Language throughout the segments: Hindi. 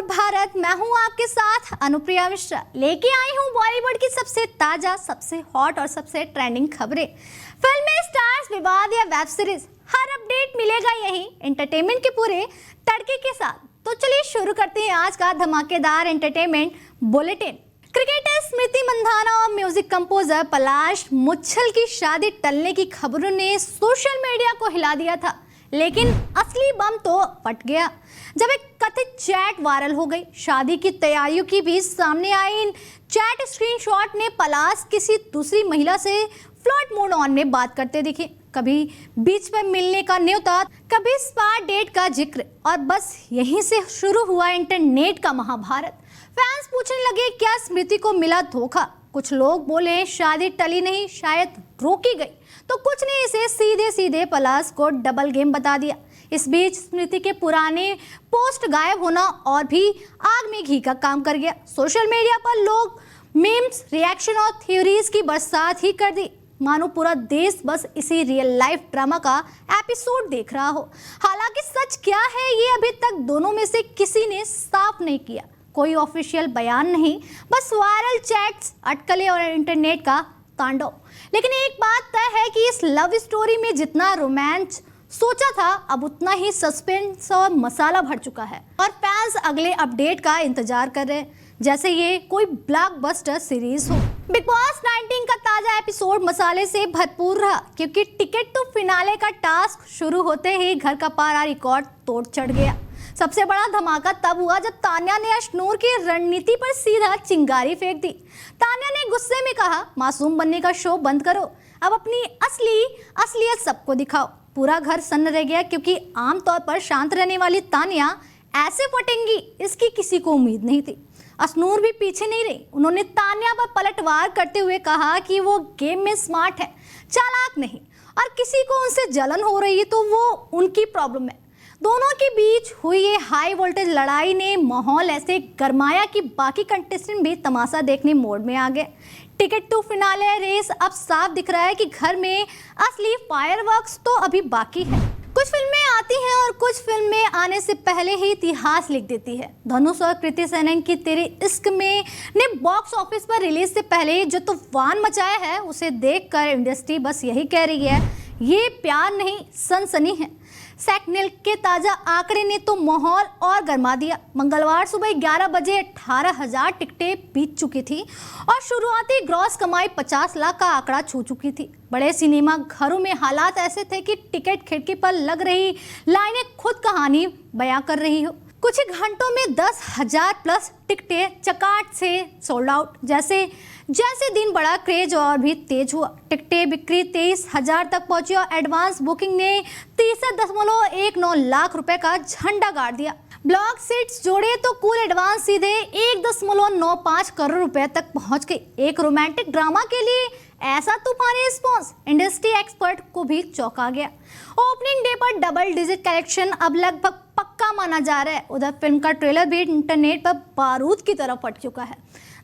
24 भारत। मैं हूं आपके साथ अनुप्रिया मिश्रा, लेके आई हूं बॉलीवुड की सबसे ताजा, सबसे हॉट और सबसे ट्रेंडिंग खबरें। फिल्में, स्टार्स, विवाद या वेब सीरीज, हर अपडेट मिलेगा यही एंटरटेनमेंट के पूरे तड़के के साथ। तो चलिए शुरू करते हैं आज का धमाकेदार entertainment bulletin. Cricketer Smriti Mandhana और म्यूजिक कंपोजर पलाश मुच्छल की शादी टलने की खबरों ने सोशल मीडिया को हिला दिया था, लेकिन असली बम तो फट गया जब एक कथित चैट वायरल हो गई। शादी की तैयारियों की भी सामने आई इन चैट स्क्रीनशॉट ने पलाश किसी दूसरी महिला से फ्लर्ट मोड ऑन में बात करते दिखे। कभी बीच में मिलने का न्योता, कभी स्पा डेट का जिक्र, और बस यहीं से शुरू हुआ इंटरनेट का महाभारत। फैंस पूछने लगे क्या स्मृति को मिला धोखा। कुछ लोग बोले शादी टली नहीं, शायद रोकी गई, तो कुछ ने इसे सीधे सीधे पलाश को डबल गेम बता दिया। इस बीच स्मृति के पुराने पोस्ट गायब होना और भी आग में घी का काम कर गया। सोशल मीडिया पर लोग मीम्स, रिएक्शन और थ्योरीज की बरसात ही कर दी, मानो पूरा देश बस इसी रियल लाइफ ड्रामा का एपिसोड देख रहा हो। हालांकि सच क्या है ये अभी तक दोनों में से किसी ने साफ नहीं किया। कोई ऑफिशियल बयान नहीं, बस वायरल चैट्स, अटकलें और इंटरनेट का तांडव। लेकिन एक बात तय है कि इस लव स्टोरी में जितना रोमांस सोचा था, अब उतना ही सस्पेंस और मसाला भर चुका है, और फैंस अगले अपडेट का इंतजार कर रहे हैं जैसे ये कोई ब्लॉकबस्टर सीरीज हो। बिग बॉस 19 का ताजा एपिसोड मसाले से भरपूर रहा, क्योंकि टिकट टू फिनाले का टास्क शुरू होते ही घर का पारा रिकॉर्ड तोड़ चढ़ गया। सबसे बड़ा धमाका तब हुआ जब तान्या ने अश्नूर की रणनीति पर सीधा चिंगारी फेंक दी। तान्या ने गुस्से में कहा, मासूम बनने का शो बंद करो, अब अपनी असलियत सबको दिखाओ। पूरा घर सन्न रह गया, क्योंकि आमतौर पर शांत रहने वाली तान्या ऐसे फटेंगी इसकी किसी को उम्मीद नहीं थी। अश्नूर भी पीछे नहीं रही, उन्होंने तान्या पर पलटवार करते हुए कहा कि वो गेम में स्मार्ट है, चालाक नहीं, और किसी को उनसे जलन हो रही है तो वो उनकी प्रॉब्लम है। दोनों के बीच हुई ये हाई वोल्टेज लड़ाई ने माहौल ऐसे गरमाया कि बाकी कंटेस्टेंट भी तमाशा देखने मोड में आ गए। टिकट टू फिनाले रेस अब साफ दिख रहा है कि घर में असली फायरवर्क्स तो अभी बाकी है। कुछ फिल्में आती हैं और कुछ फिल्में आने से पहले ही इतिहास लिख देती है। धनुष और कृति सेनन की तेरे इश्क में ने बॉक्स ऑफिस पर रिलीज से पहले जो तूफान मचाया है, उसे देखकर इंडस्ट्री बस यही कह रही है, ये प्यार नहीं सनसनी है। सैकनेल के ताजा आंकड़े ने तो माहौल और गर्मा दिया। मंगलवार सुबह 11 बजे 18,000 टिकटें बीत चुकी थी और शुरुआती ग्रॉस कमाई 50 लाख का आंकड़ा छू चुकी थी। बड़े सिनेमा घरों में हालात ऐसे थे कि टिकट खिड़की पर लग रही लाइनें खुद कहानी बयां कर रही हो। कुछ ही घंटों में 10,000 प्लस टिकटें चकाट से सोल्ड आउट। जैसे दिन बड़ा क्रेज और भी तेज हुआ, टिकटें बिक्री 23,000 तक पहुंची और एडवांस बुकिंग ने 63.19 लाख रुपए का झंडा गाड़ दिया। ब्लॉक सीट्स जोड़े तो कुल एडवांस सीधे 1.95 करोड़ रुपए तक पहुंच गई। एक रोमांटिक ड्रामा के लिए ऐसा तूफानी रिस्पॉन्स इंडस्ट्री एक्सपर्ट को भी चौंका गया। ओपनिंग डे पर डबल डिजिट कलेक्शन अब लगभग पक्का माना जा रहा है। उधर फिल्म का ट्रेलर भी इंटरनेट पर बारूद की तरह फट चुका है।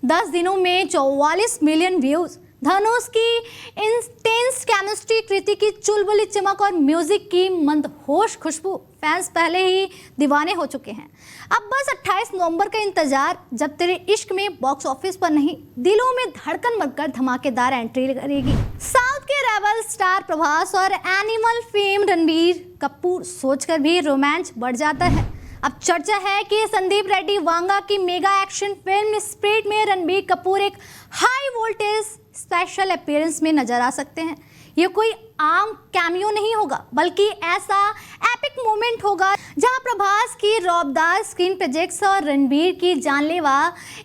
10 दिनों में 44 मिलियन व्यूज। धनुष की इंटेंस केमिस्ट्री, कृति की चुलबुली चमक और म्यूजिक की मंदहोश खुशबू, फैंस पहले ही दीवाने हो चुके हैं। अब बस 28 नवंबर का इंतजार, जब तेरे इश्क में बॉक्स ऑफिस पर नहीं, दिलों में धड़कन बनकर धमाकेदार एंट्री करेगी। साउथ के रेबल स्टार प्रभास और एनिमल फेम रणबीर कपूर सोचकर भी रोमांच बढ़ जाता है। अब चर्चा है कि संदीप रेड्डी वांगा की मेगा एक्शन फिल्म स्पिरिट में रणबीर कपूर एक हाई वोल्टेज स्पेशल अपीयरेंस में नजर आ सकते हैं। ये कोई आम कैमियो नहीं होगा, बल्कि ऐसा एपिक मोमेंट होगा जहां प्रभास की रौबदार स्क्रीन प्रेजेंस और रणबीर की जानलेवा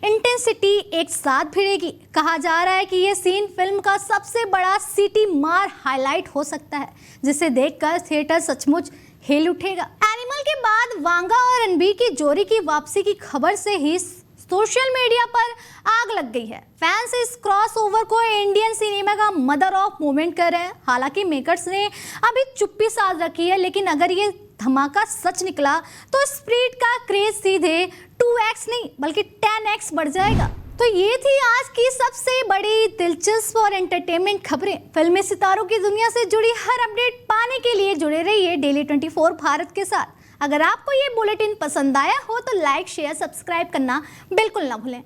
इंटेंसिटी एक साथ भिड़ेगी। कहा जा रहा है कि ये सीन फिल्म का सबसे बड़ा सीटी मार हाईलाइट हो सकता है, जिसे देखकर थिएटर सचमुच हिल उठेगा। एनिमल के बाद वांगा और रणबीर की जोड़ी की वापसी की खबर से ही सोशल मीडिया पर आग लग गई है। फैंस इस क्रॉसओवर को इंडियन सिनेमा का मदर ऑफ मोमेंट कर रहे हैं। हालांकि मेकर्स ने अभी चुप्पी साध रखी है, लेकिन अगर ये धमाका सच निकला तो स्पिरिट का क्रेज सीधे 2x नहीं बल्कि 10x बढ़ जाएगा। तो ये थी आज की सबसे बड़ी दिलचस्प और एंटरटेनमेंट खबरें। फिल्मी सितारों की दुनिया से जुड़ी हर अपडेट पाने के लिए जुड़े रहिए डेली 24 भारत के साथ। अगर आपको ये बुलेटिन पसंद आया हो तो लाइक शेयर सब्सक्राइब करना बिल्कुल ना भूलें।